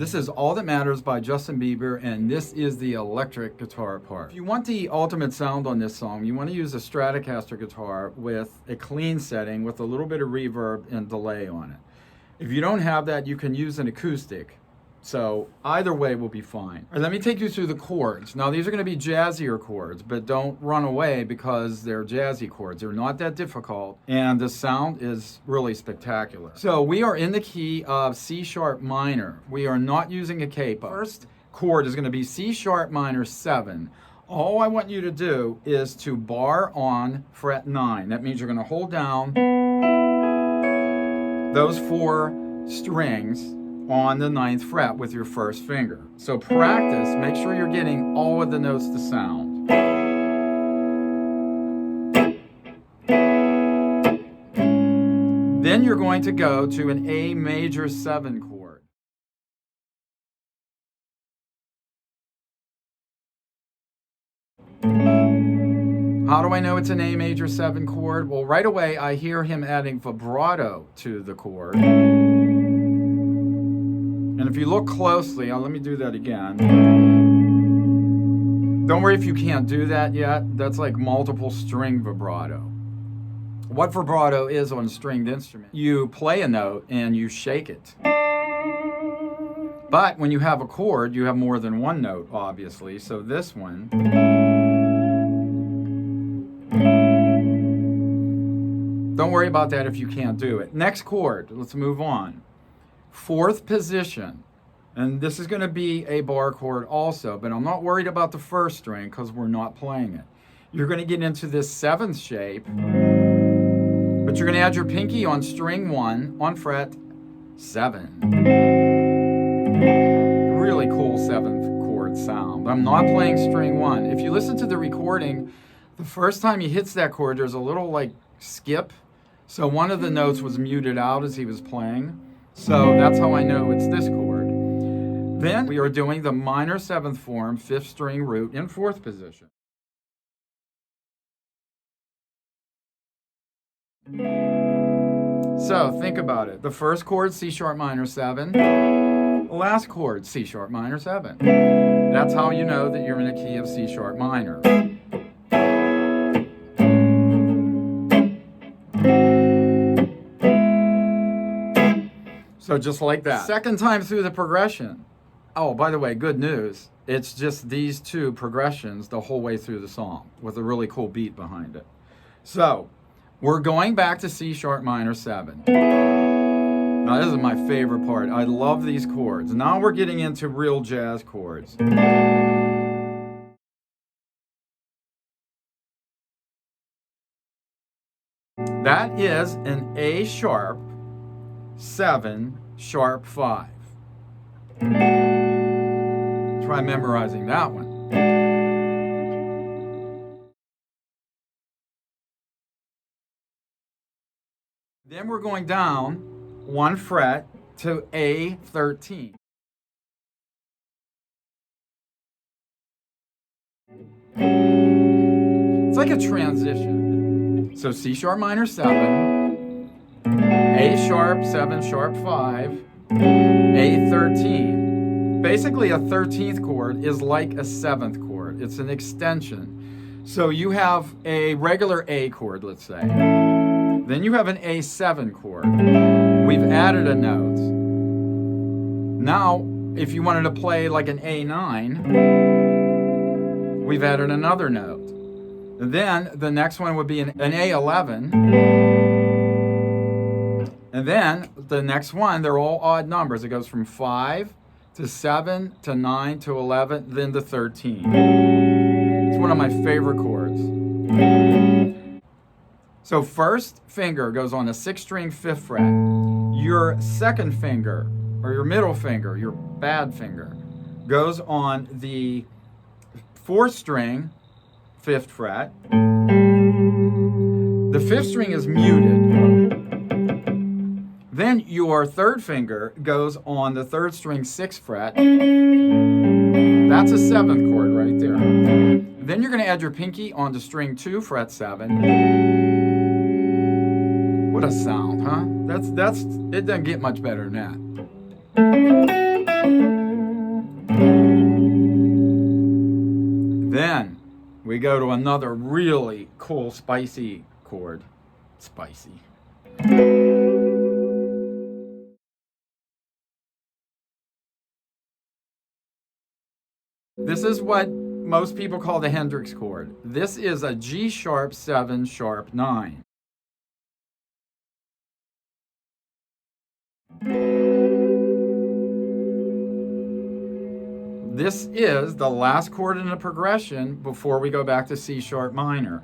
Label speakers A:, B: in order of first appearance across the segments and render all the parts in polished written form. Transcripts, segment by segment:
A: This is All That Matters by Justin Bieber, and this is the electric guitar part. If you want the ultimate sound on this song, you want to use a Stratocaster guitar with a clean setting with a little bit of reverb and delay on it. If you don't have that, you can use an acoustic. So either way will be fine. All right, let me take you through the chords. Now these are going to be jazzier chords, but don't run away because they're jazzy chords. They're not that difficult, and the sound is really spectacular. So we are in the key of C sharp minor. We are not using a capo. First chord is going to be C sharp minor 7. All I want you to do is to bar on fret 9. That means you're going to hold down those 4 strings on the 9th fret with your first finger. So practice, make sure you're getting all of the notes to sound. Then you're going to go to an A major 7 chord. How do I know it's an A major 7 chord? Well, right away I hear him adding vibrato to the chord. And if you look closely, let me do that again. Don't worry if you can't do that yet. That's like multiple string vibrato. What vibrato is on a stringed instrument? You play a note and you shake it. But when you have a chord, you have more than one note, obviously. So this one. Don't worry about that if you can't do it. Next chord, let's move on. 4th position, and this is going to be a bar chord also, but I'm not worried about the first string because we're not playing it. You're going to get into this 7th shape, but you're going to add your pinky on string 1 on fret 7. Really cool 7th chord sound. I'm not playing string 1. If you listen to the recording, the first time he hits that chord, there's a little like skip, so one of the notes was muted out as he was playing. So that's how I know it's this chord. Then we are doing the minor 7th form, 5th string root in 4th position. So think about it. The first chord, C sharp minor 7. The last chord, C sharp minor 7. That's how you know that you're in a key of C sharp minor. So just like that. Second time through the progression. Oh, by the way, good news. It's just these 2 progressions the whole way through the song with a really cool beat behind it. So we're going back to C sharp minor 7. Now this is my favorite part. I love these chords. Now we're getting into real jazz chords. That is an A sharp 7 sharp 5. Try memorizing that one. Then we're going down 1 fret to A13. It's like a transition. So C sharp minor 7, A sharp 7 sharp 5, A13. Basically a 13th chord is like a 7th chord. It's an extension. So you have a regular A chord, let's say. Then you have an A7 chord. We've added a note. Now, if you wanted to play like an A9, we've added another note. And then the next one would be an A11. And then the next one, they're all odd numbers. It goes from 5 to 7 to 9 to 11, then to 13. It's one of my favorite chords. So first finger goes on the 6th string 5th fret. Your second finger, or your middle finger, your bad finger, goes on the 4th string 5th fret. The 5th string is muted. Then your 3rd finger goes on the 3rd string 6th fret. That's a 7th chord right there. Then you're going to add your pinky onto string 2 fret 7. What a sound, huh? It doesn't get much better than that. Then we go to another really cool, spicy chord. Spicy. This is what most people call the Hendrix chord. This is a G sharp 7 sharp 9. This is the last chord in the progression before we go back to C sharp minor.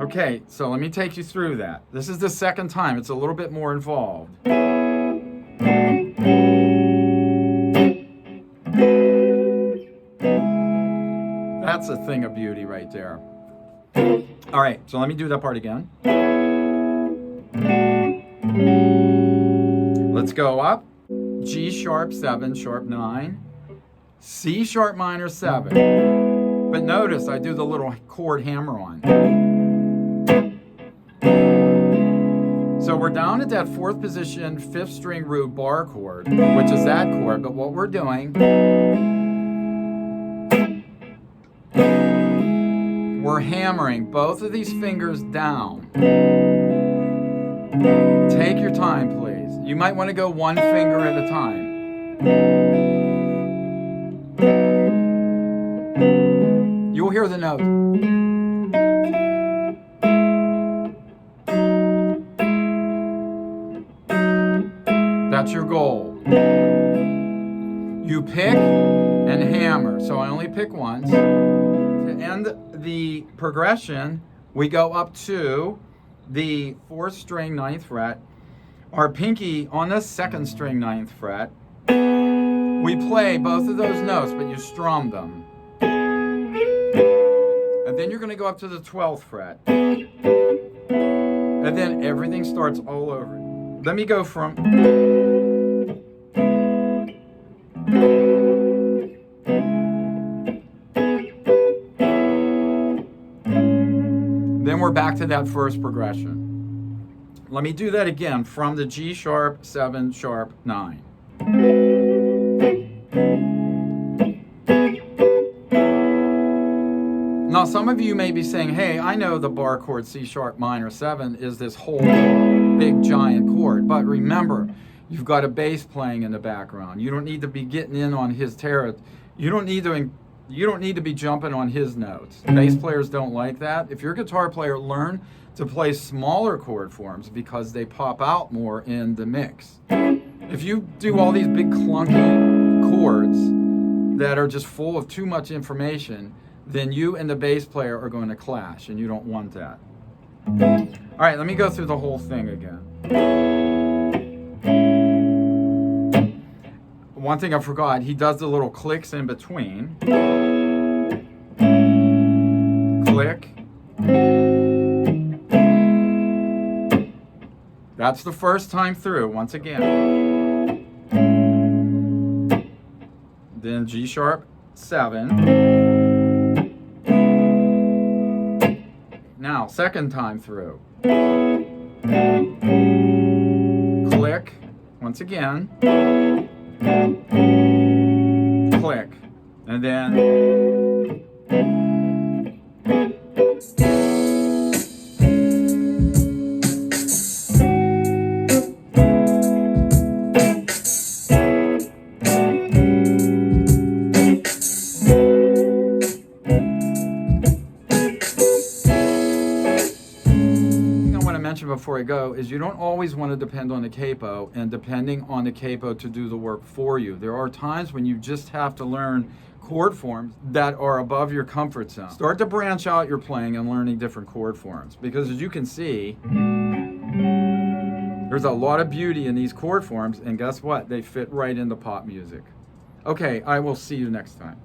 A: Okay, so let me take you through that. This is the second time. It's a little bit more involved. That's a thing of beauty right there. All right, so let me do that part again. Let's go up. G sharp 7 sharp 9, C sharp minor 7. But notice I do the little chord hammer-on. So we're down at that 4th position, 5th string root bar chord, which is that chord. But what we're doing, we're hammering both of these fingers down. Take your time, please. You might want to go one finger at a time. You'll hear the note. That's your goal. You pick and hammer. So I only pick once. To end the progression, we go up to the 4th string 9th fret, our pinky on the 2nd string 9th fret. We play both of those notes, but you strum them. And then you're going to go up to the 12th fret. And then everything starts all over. Let me go from... Then we're back to that first progression. Let me do that again from the G sharp 7 sharp 9. Now some of you may be saying, hey, I know the bar chord C sharp minor 7 is this whole big giant chord, but remember, you've got a bass playing in the background. You don't need to be getting in on his territory. You don't need to be jumping on his notes. Bass players don't like that. If you're a guitar player, learn to play smaller chord forms because they pop out more in the mix. If you do all these big clunky chords that are just full of too much information, then you and the bass player are going to clash, and you don't want that. All right, let me go through the whole thing again. One thing I forgot, he does the little clicks in between. Click. That's the first time through, once again. Then G sharp 7. Now, second time through. Click, once again. Click, and then before I go is you don't always want to depend on the capo and depending on the capo to do the work for you. There are times when you just have to learn chord forms that are above your comfort zone. Start to branch out your playing and learning different chord forms because as you can see, there's a lot of beauty in these chord forms and guess what? They fit right into pop music. Okay, I will see you next time.